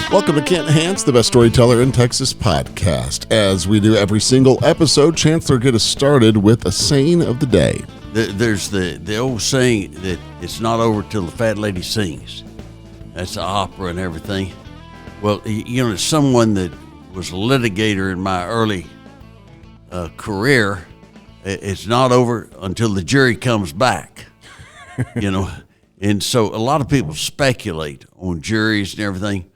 Welcome to Kent Hance, the best storyteller in Texas podcast. As we do every single episode, Chancellor, get us started with a saying of the day. There's the old saying that it's not over till the fat lady sings. That's the opera and everything. Well, as someone that was a litigator in my early career, it's not over until the jury comes back, And so a lot of people speculate on juries and everything,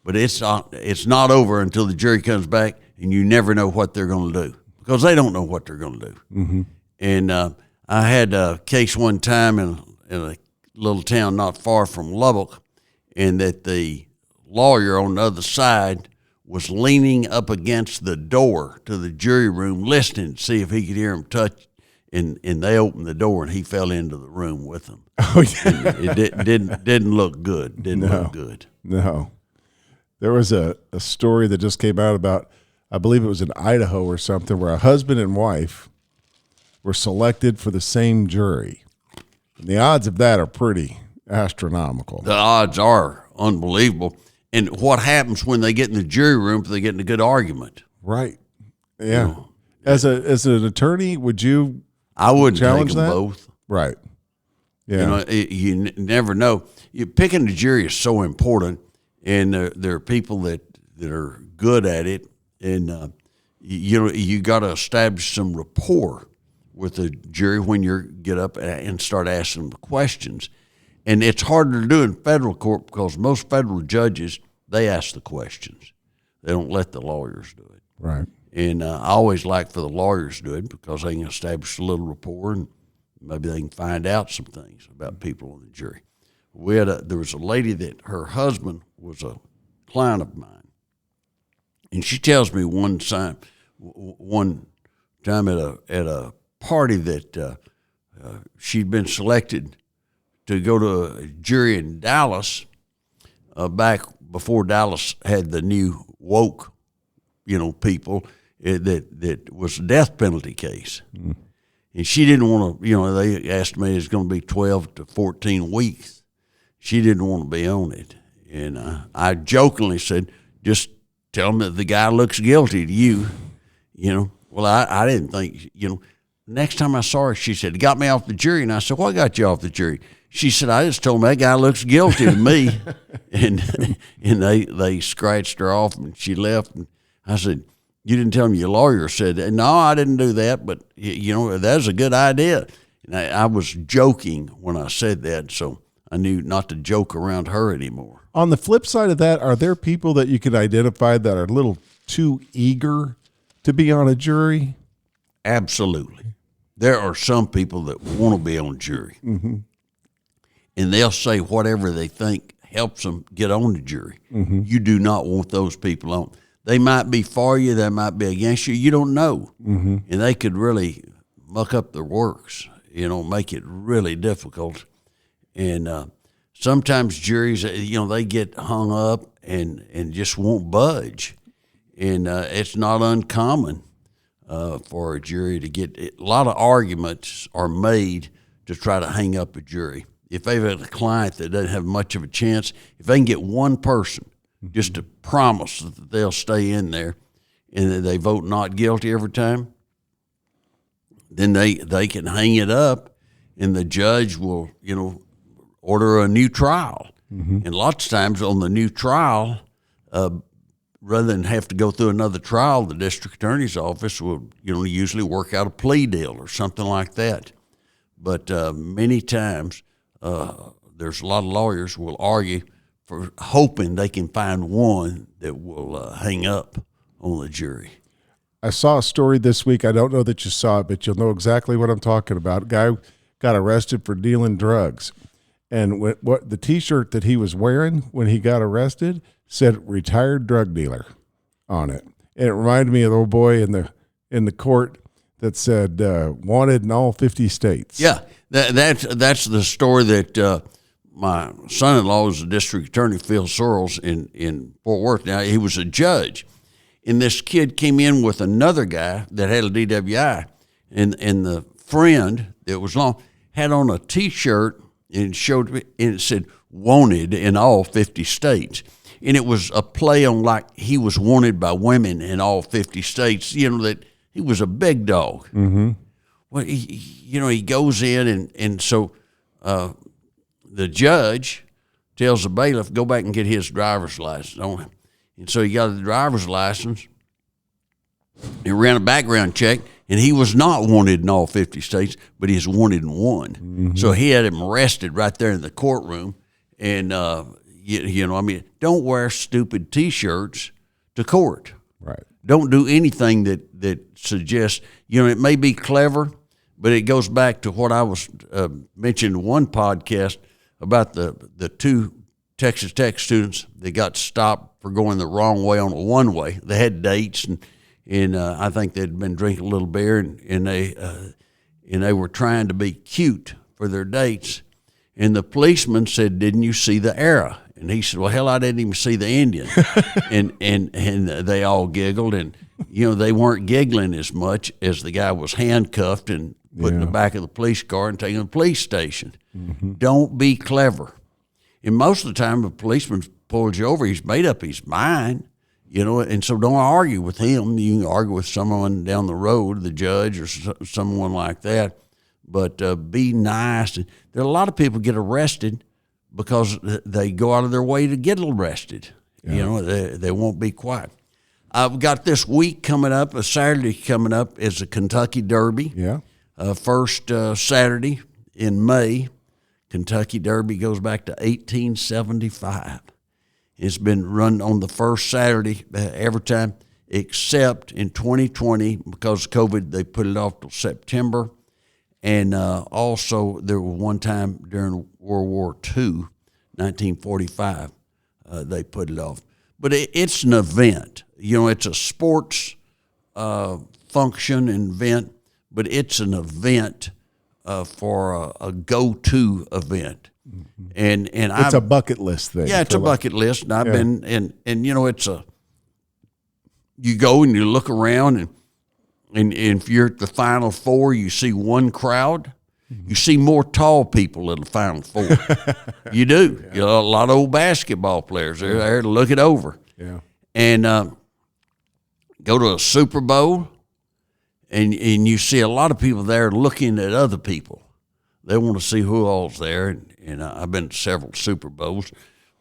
but it's not over until the jury comes back, and you never know what they're going to do because they don't know what they're going to do. Mm-hmm. And I had a case one time in a little town not far from Lubbock, and that the lawyer on the other side was leaning up against the door to the jury room listening to see if he could hear him touch, and they opened the door, and he fell into the room with them. Oh, yeah. It didn't look good. Look good. No. There was a story that just came out about, I believe it was in Idaho or something, where a husband and wife were selected for the same jury. And the odds of that are pretty astronomical. The odds are unbelievable. And what happens when they get in the jury room if they get in a good argument? Right. Yeah. As an attorney, would you I wouldn't challenge take them that? both. Right. Yeah. You never know. Picking the jury is so important, and there are people that are good at it, and you got to establish some rapport with the jury when you get up and start asking them questions. And it's harder to do in federal court because most federal judges, they ask the questions. They don't let the lawyers do it. Right. And I always like for the lawyers to do it because they can establish a little rapport and maybe they can find out some things about people on the jury. There was a lady that her husband was a client of mine, and she tells me one time at a party that she'd been selected to go to a jury in Dallas back before Dallas had the new woke, people that was a death penalty case. Mm. And she didn't want to, they asked me it's going to be 12 to 14 weeks. She didn't want to be on it. And I jokingly said, just tell them that the guy looks guilty to you, Well, I didn't think, next time I saw her, she said, it got me off the jury. And I said, what got you off the jury? She said, I just told them that guy looks guilty to me. and they scratched her off and she left. And I said, you didn't tell me your lawyer said that. No, I didn't do that, but, that's a good idea. And I was joking when I said that, so I knew not to joke around her anymore. On the flip side of that, are there people that you could identify that are a little too eager to be on a jury? Absolutely. There are some people that want to be on jury, mm-hmm. and they'll say whatever they think helps them get on the jury. Mm-hmm. You do not want those people on. They might be for you, they might be against you. You don't know, mm-hmm. and they could really muck up their works. Make it really difficult. And sometimes juries, they get hung up and just won't budge, and it's not uncommon for a jury to get. A lot of arguments are made to try to hang up a jury. If they've had a client that doesn't have much of a chance, if they can get one person just to promise that they'll stay in there and that they vote not guilty every time, then they can hang it up and the judge will, order a new trial. Mm-hmm. And lots of times on the new trial, rather than have to go through another trial, the district attorney's office will, usually work out a plea deal or something like that. But many times there's a lot of lawyers who will argue for hoping they can find one that will hang up on the jury. I saw a story this week. I don't know that you saw it, but you'll know exactly what I'm talking about. A guy got arrested for dealing drugs. And what the T-shirt that he was wearing when he got arrested said "retired drug dealer" on it. And it reminded me of the old boy in the court that said "wanted in all 50 states." Yeah, that's the story that my son-in-law was the district attorney, Phil Searles, in Fort Worth. Now he was a judge, and this kid came in with another guy that had a DWI, and the friend that was long had on a T-shirt and showed me, and it said "wanted in all 50 states." and it was a play on like he was wanted by women in all 50 states. That he was a big dog. Mm-hmm. Well, he goes in, and so the judge tells the bailiff, go back and get his driver's license on him. And so he got the driver's license. He ran a background check, and he was not wanted in all 50 states, but he's wanted in one. Mm-hmm. So he had him arrested right there in the courtroom. And, don't wear stupid T-shirts to court. Right. Don't do anything that suggests, it may be clever, but it goes back to what I was mentioning in one podcast about the two Texas Tech students that got stopped for going the wrong way on a one-way. They had dates, and I think they'd been drinking a little beer, and they were trying to be cute for their dates. And the policeman said, "Didn't you see the arrow?" And he said, "Well, hell, I didn't even see the Indian." and they all giggled, and they weren't giggling as much as the guy was handcuffed and put in the back of the police car and taken to the police station. Mm-hmm. Don't be clever. And most of the time, if a policeman pulls you over, he's made up his mind, and so don't argue with him. You can argue with someone down the road, the judge or someone like that, but be nice. There are a lot of people get arrested because they go out of their way to get arrested. Yeah. They won't be quiet. I've got this week coming up, a Saturday coming up, is the Kentucky Derby. Yeah. First Saturday in May. Kentucky Derby goes back to 1875. It's been run on the first Saturday every time, except in 2020, because of COVID, they put it off till September. And also, there was one time during World War II, 1945, they put it off. But it's an event. It's a sports function and event, but it's an event for a go-to event. Mm-hmm. And it's a bucket list thing. Yeah, it's a bucket list. And I've been, and you go and you look around, and if you're at the Final Four, you see one crowd. You see more tall people at the Final Four. You do. Yeah. A lot of old basketball players. They're there to look it over. Yeah. And go to a Super Bowl, and you see a lot of people there looking at other people. They want to see who all's there. And I've been to several Super Bowls.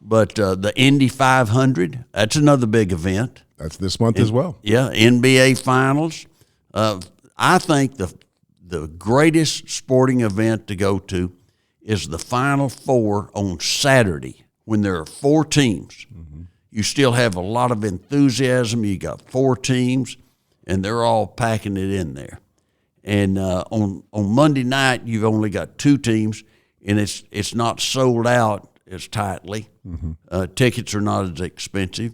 But the Indy 500, that's another big event. That's this month as well. Yeah, NBA Finals. I think the greatest sporting event to go to is the Final Four on Saturday when there are four teams. Mm-hmm. You still have a lot of enthusiasm. You got four teams, and they're all packing it in there. And on Monday night, you've only got two teams, and it's not sold out as tightly. Mm-hmm. Tickets are not as expensive.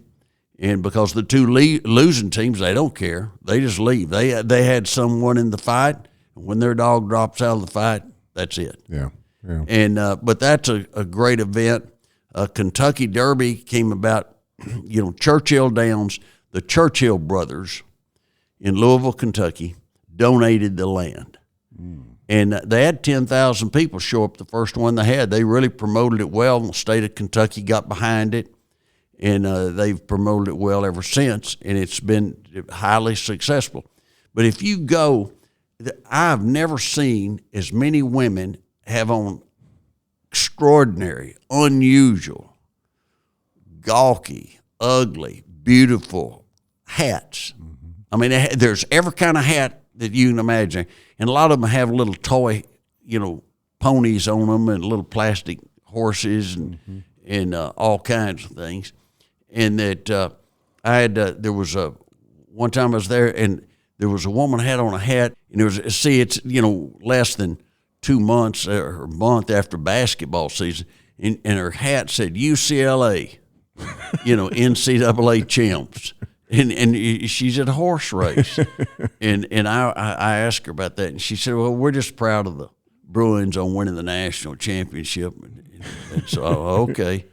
And because the two losing teams, they don't care. They just leave. They had someone in the fight. When their dog drops out of the fight, that's it. Yeah. And but that's a great event. Kentucky Derby came about. Churchill Downs, the Churchill brothers in Louisville, Kentucky, donated the land. And they had 10,000 people show up the first one they had. They really promoted it well. The state of Kentucky got behind it, and they've promoted it well ever since, and it's been highly successful. But if you go, I've never seen as many women have on extraordinary, unusual, gawky, ugly, beautiful hats. Mm-hmm. I mean, there's every kind of hat that you can imagine. And a lot of them have little toy, ponies on them and little plastic horses and all kinds of things. And that I had, there was one time I was there, and there was a woman had on a hat, and it's less than 2 months or a month after basketball season, and her hat said UCLA, NCAA champs. And she's at a horse race, and I asked her about that, and she said, "Well, we're just proud of the Bruins on winning the national championship." And so, okay,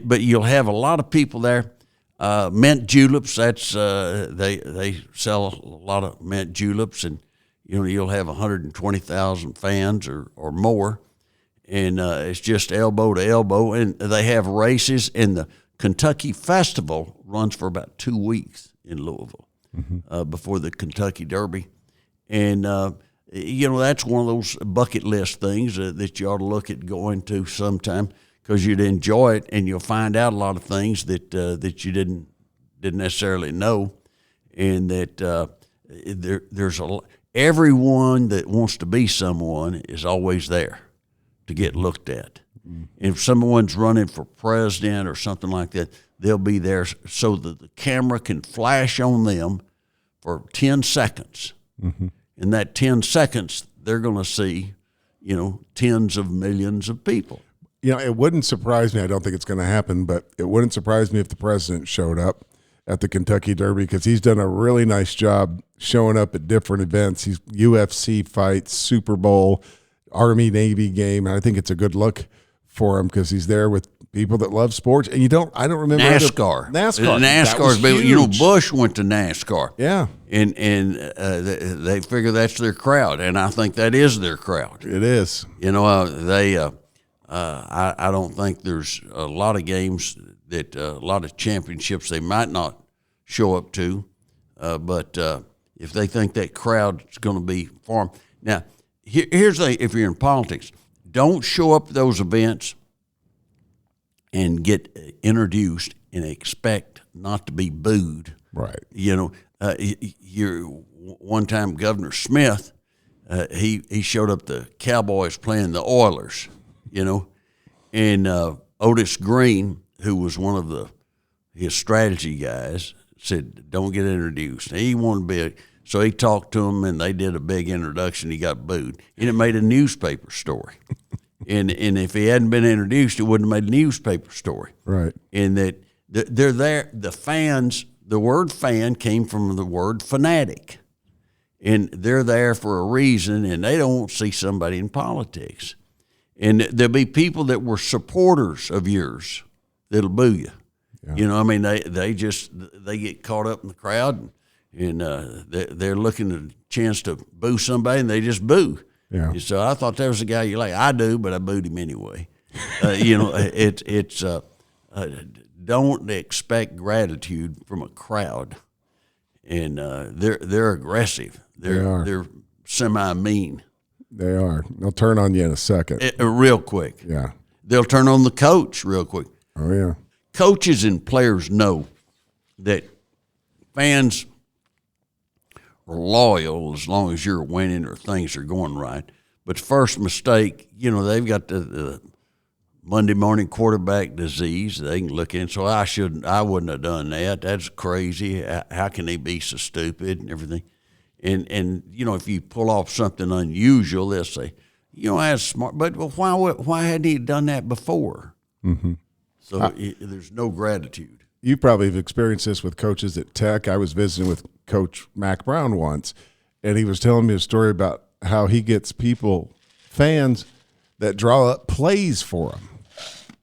but you'll have a lot of people there. Mint juleps, that's they sell a lot of mint juleps, and you'll have 120,000 fans or more, and it's just elbow to elbow, and they have races, and the Kentucky Festival runs for about 2 weeks in Louisville before the Kentucky Derby. And, that's one of those bucket list things that you ought to look at going to sometime, because you'd enjoy it and you'll find out a lot of things that you didn't necessarily know. And that there's everyone that wants to be someone is always there to get looked at. If someone's running for president or something like that, they'll be there so that the camera can flash on them for 10 seconds. In that 10 seconds, they're going to see, tens of millions of people. It wouldn't surprise me. I don't think it's going to happen, but it wouldn't surprise me if the president showed up at the Kentucky Derby, because he's done a really nice job showing up at different events. He's UFC fights, Super Bowl, Army-Navy game, and I think it's a good look for him because he's there with people that love sports. And I don't remember NASCAR. NASCAR's big. Bush went to NASCAR. Yeah, and they figure that's their crowd, and I think that is their crowd. It is. I don't think there's a lot of games that a lot of championships they might not show up to, but if they think that crowd's going to be for them. Now, here's the thing: if you're in politics, don't show up at those events and get introduced and expect not to be booed. Right. One time Governor Smith, he showed up the Cowboys playing the Oilers, and Otis Green, who was one of his strategy guys, said, don't get introduced. He wanted to be so he talked to him, and they did a big introduction. He got booed, and it made a newspaper story. and if he hadn't been introduced, it wouldn't have made a newspaper story. Right. And that they're there. The fans, the word fan came from the word fanatic, and they're there for a reason, and they don't want to see somebody in politics. And there'll be people that were supporters of yours that'll boo you. Yeah. They get caught up in the crowd, and they're looking at a chance to boo somebody, and they just boo. Yeah. So I thought that was the guy you like. I do, but I booed him anyway. Don't expect gratitude from a crowd, and they're aggressive. They're semi-mean. They are. They'll turn on you in a second. Real quick. Yeah. They'll turn on the coach real quick. Oh, yeah. Coaches and players know that fans are loyal as long as you're winning or things are going right. But first mistake, they've got the Monday morning quarterback disease. They can look in. So I wouldn't have done that. That's crazy. How can they be so stupid and everything? And if you pull off something unusual, they'll say, that's smart. But why hadn't he done that before? Mm-hmm. So there's no gratitude. You probably have experienced this with coaches at Tech. I was visiting with Coach Mac Brown once, and he was telling me a story about how he gets fans that draw up plays for him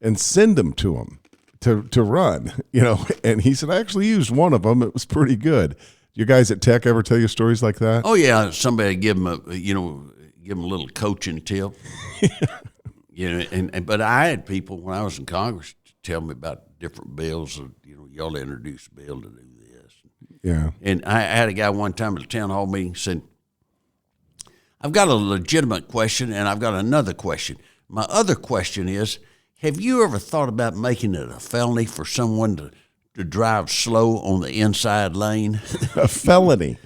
and send them to him to run, And he said, I actually used one of them. It was pretty good. You guys at Tech ever tell you stories like that? Oh yeah, somebody give them a little coaching tip. But I had people when I was in Congress tell me about different bills. Y'all introduced a bill to do this. Yeah. And I had a guy one time at a town hall meeting said, I've got a legitimate question and I've got another question. My other question is, have you ever thought about making it a felony for someone to drive slow on the inside lane? A felony.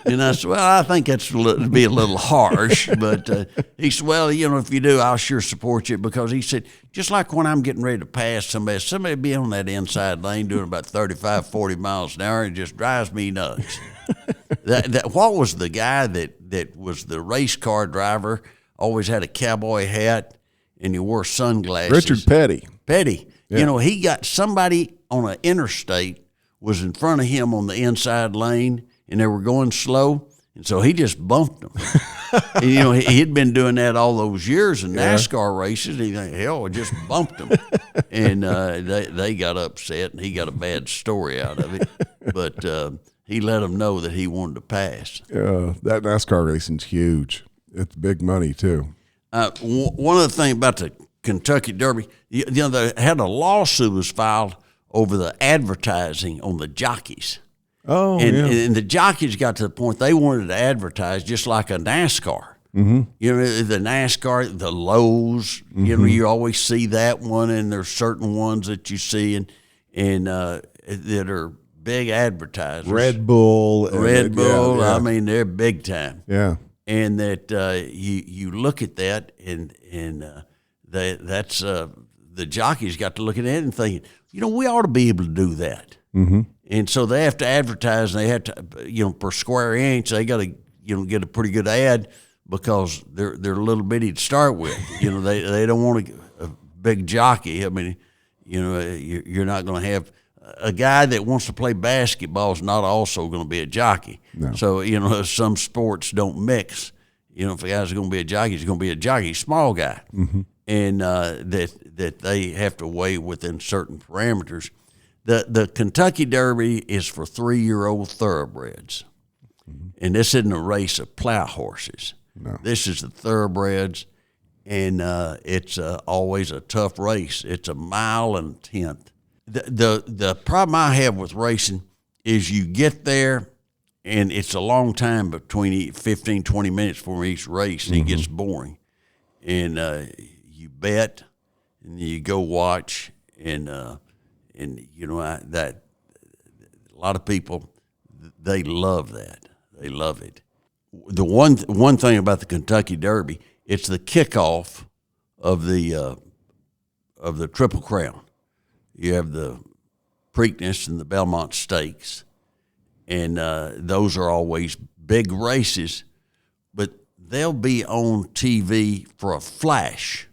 And I said, well, I think that's be a little harsh. But he said, well, if you do, I'll sure support you. Because he said, just like when I'm getting ready to pass somebody be on that inside lane doing about 35, 40 miles an hour, and it just drives me nuts. What was the guy that was the race car driver, always had a cowboy hat, and he wore sunglasses? Richard Petty. Yeah. He got somebody on an interstate was in front of him on the inside lane, and they were going slow, and so he just bumped them. And, he'd been doing that all those years in NASCAR races, and he thought, hell, I just bumped them. And they got upset, and he got a bad story out of it. But he let them know that he wanted to pass. That NASCAR racing's huge. It's big money, too. One of the things about the Kentucky Derby, they had a lawsuit was filed over the advertising on the jockeys. Oh, and the jockeys got to the point they wanted to advertise just like a NASCAR. Mm-hmm. You know, the NASCAR, the Lowe's, you know, you always see that one, and there's certain ones that you see and that are big advertisers. Red Bull. Yeah. I mean, they're big time. Yeah. And that you look at that, and that's the jockeys got to look at it and thinking, you know, we ought to be able to do that. Mm-hmm. And so they have to advertise, and they have to, you know, per square inch, they got to, you know, get a pretty good ad because they're a little bitty to start with. You know, they don't want a big jockey. I mean, you know, you're not going to have a guy that wants to play basketball is not also going to be a jockey. No. So, you know, some sports don't mix. You know, if a guy's going to be a jockey, he's going to be a jockey, small guy. Mm-hmm. And that they have to weigh within certain parameters. The Kentucky Derby is for 3-year-old thoroughbreds. Mm-hmm. And this isn't a race of plow horses. No. This is the thoroughbreds, and it's always a tough race. It's a 1.1 miles. The problem I have with racing is you get there, and it's a long time between 15, 20 minutes for each race, and it gets boring. And you bet, and you go watch, and you know that a lot of people, they love that. They love it. The one thing about the Kentucky Derby, it's the kickoff of the Triple Crown. You have the Preakness and the Belmont Stakes, and those are always big races, but they'll be on TV for a flash.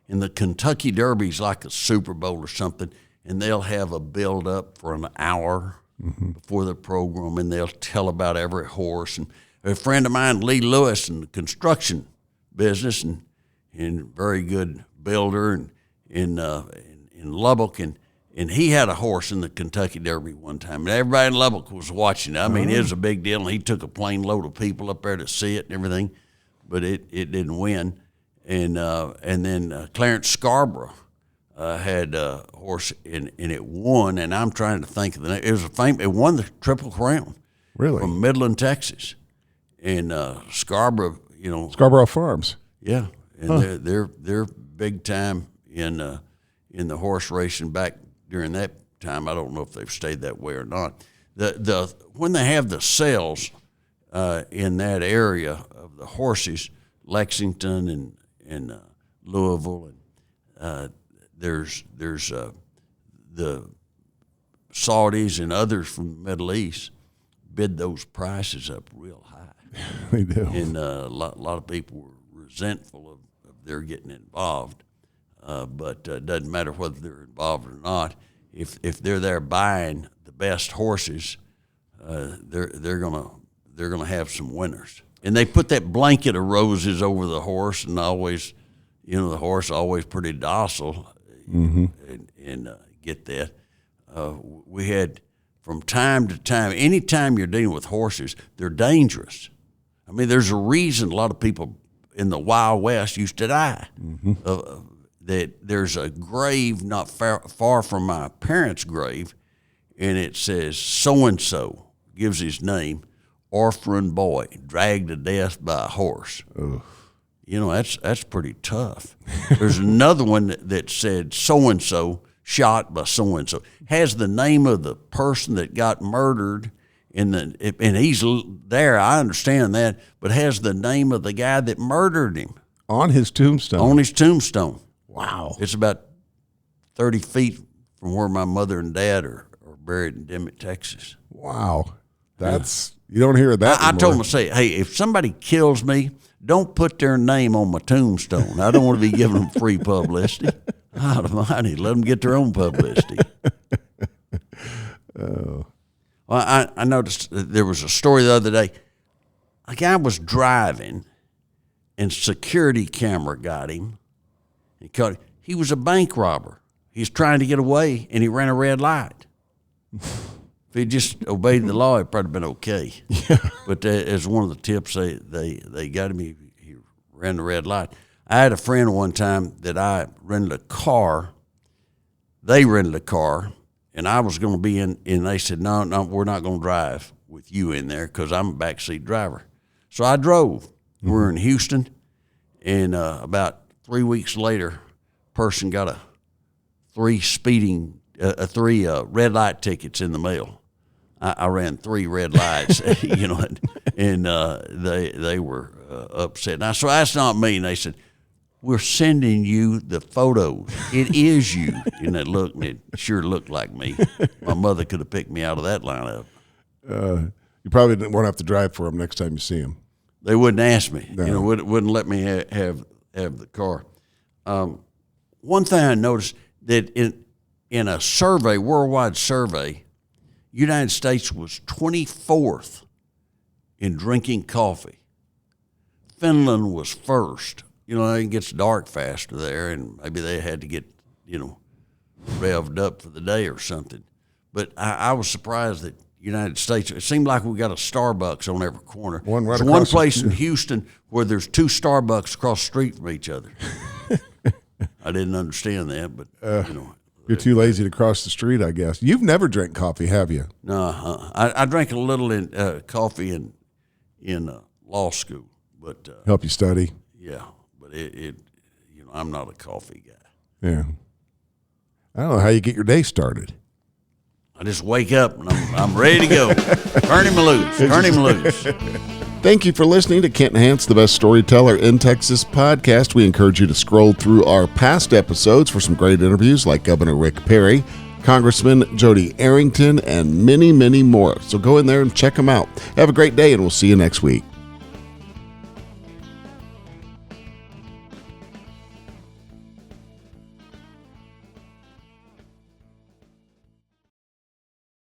And the Kentucky Derby's like a Super Bowl or something, and they'll have a build-up for an hour before the program, and they'll tell about every horse. And a friend of mine, Lee Lewis, in the construction business, and very good builder, and in Lubbock, and he had a horse in the Kentucky Derby one time, and everybody in Lubbock was watching it. I mean, it was a big deal, and he took a plane load of people up there to see it and everything, but it didn't win. And then Clarence Scarborough had a horse, and it won. And I'm trying to think of the name. It was it won the Triple Crown, really, from Midland, Texas. And Scarborough, you know, Scarborough Farms, yeah, and they're big time in the horse racing back during that time. I don't know if they've stayed that way or not. When they have the sales in that area of the horses, Lexington and Louisville, and there's the Saudis and others from the Middle East bid those prices up real high. They do, and a lot of people were resentful of their getting involved. But it doesn't matter whether they're involved or not. If they're there buying the best horses, they're gonna have some winners. And they put that blanket of roses over the horse, and always, you know, the horse always pretty docile, and get that. We had, from time to time, anytime you're dealing with horses, they're dangerous. I mean, there's a reason a lot of people in the Wild West used to die. That there's a grave not far from my parents' grave, and it says so-and-so, gives his name, orphan boy, dragged to death by a horse. Ugh. You know, that's pretty tough. There's another one that said so-and-so, shot by so-and-so. Has the name of the person that got murdered, and he's there, I understand that, but has the name of the guy that murdered him. On his tombstone. On his tombstone. Wow. It's about 30 feet from where my mother and dad are buried in Dimmitt, Texas. Wow. You don't hear that I told them to say, hey, if somebody kills me, don't put their name on my tombstone. I don't want to be giving them free publicity. God almighty, let them get their own publicity. Oh. Well, I noticed there was a story the other day. A guy was driving, and security camera got him. He was a bank robber. He was trying to get away, and he ran a red light. If he just obeyed the law, it'd probably been okay. Yeah. But as one of the tips, they got him. He ran the red light. I had a friend one time that I rented a car. They rented a car, and I was going to be in, and they said, no, we're not going to drive with you in there because I'm a backseat driver. So I drove. Mm-hmm. We're in Houston, and about 3 weeks later, person got three red light tickets in the mail. I ran 3 red lights, and they were upset. Now, so that's not me. And they said, we're sending you the photos. It is you. And it sure looked like me. My mother could have picked me out of that lineup. You probably won't have to drive for them next time you see them. They wouldn't ask me. No. Wouldn't let me have the car. One thing I noticed that in a survey, worldwide survey, United States was 24th in drinking coffee. Finland was first. It gets dark faster there, and maybe they had to get, revved up for the day or something. But I was surprised that United States, it seemed like we got a Starbucks on every corner. There's one place in Houston where there's 2 Starbucks across the street from each other. I didn't understand that, but, You're too lazy to cross the street, I guess. You've never drank coffee, have you? No, I drank a little coffee in law school, but help you study. Yeah, but I'm not a coffee guy. Yeah, I don't know how you get your day started. I just wake up and I'm ready to go. Turn him loose. Thank you for listening to Kent Hance, the best storyteller in Texas podcast. We encourage you to scroll through our past episodes for some great interviews like Governor Rick Perry, Congressman Jody Arrington, and many, many more. So go in there and check them out. Have a great day, and we'll see you next week.